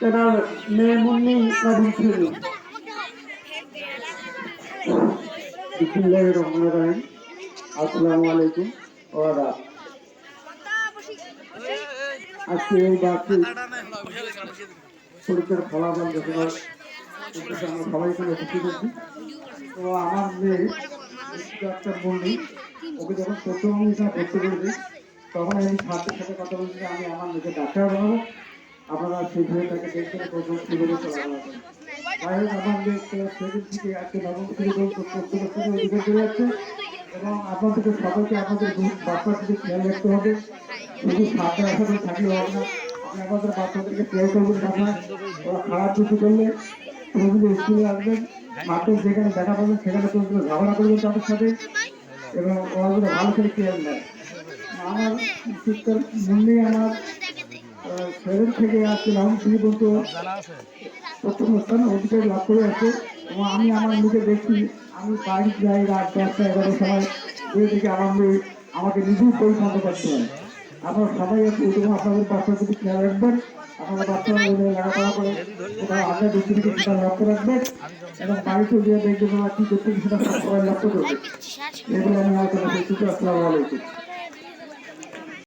এনার মেয়ে মুন্নি নবম শ্রেণী। বিসমিল্লাহির রহমানির রহিম। আসসালামু আলাইকুম ওয়া আদাব। আজকে এই বার্ষিক পরীক্ষার ফলাফল ঘোষণার উদ্দেশ্যে আমরা সবাই এখানে উপস্থিত হয়েছি। তো আমার মেয়ে ডাক্তার মুন্নি, ওকে যখন প্রথম আমি এখানে ভর্তি করেছি তখন আমি ছাত্রের সাথে কথা বলছি যে আমি আমার মেয়েকে ডাক্তার বানাবো, আপনারা সেই ভেবে তাকে দেখবেন প্রথম কীভাবে চলাফেরা করেন। যাই হোক, আমার মেয়ে সেদিন থেকে আজকে নবম শ্রেণী পর্যন্ত প্রত্যেক থেকে অধিকার করে যাচ্ছে এবং আপনাদেরকে সবাইকে আপনাদের বাচ্চার দিকে খেয়াল রাখতে হবে। শুধু ছাত্র আশা থাকলে হবে না, আপনি আমাদের বাচ্চাদেরকে কেয়ার করবেন। আপনার ওরা খারাপ কিছু করলে প্রতিদিন স্কুলে আসবেন, মাত্র যেখানে দেখা পাবেন সেখানে প্রতিদিন ঝগড়া করবেন তাদের সাথে এবং ওরা যদি ভালো করে কেয়ার নেয়। আমার শিক্ষার মূল্যে আমার সেভেন থেকে আজকে নবম শ্রেণী পর্যন্ত প্রথম স্থান অধিকার লাভ করে আছে এবং আমি আমার মুখে দেখছি, আমি বাড়ি যাই রাত 10টা-11টার সময় এই দিকে আমার মেয়ে আমাকে নিজেই পরিচালনা করতে হয়। আপনারা সবাই একটু আপনাদের বাচ্চার প্রতি খেয়াল রাখবেন, আপনাদের বাচ্চারা লেখাপড়া করে কোথাও আগে দূর থেকে সেটা লক্ষ্য রাখবেন এবং বাড়িতে গিয়ে দেখবেন ওরা কী করতে সেটা সবাই লক্ষ্য করবে। এগুলো আমি আলোচনা করছি। আসসালামু আলাইকুম।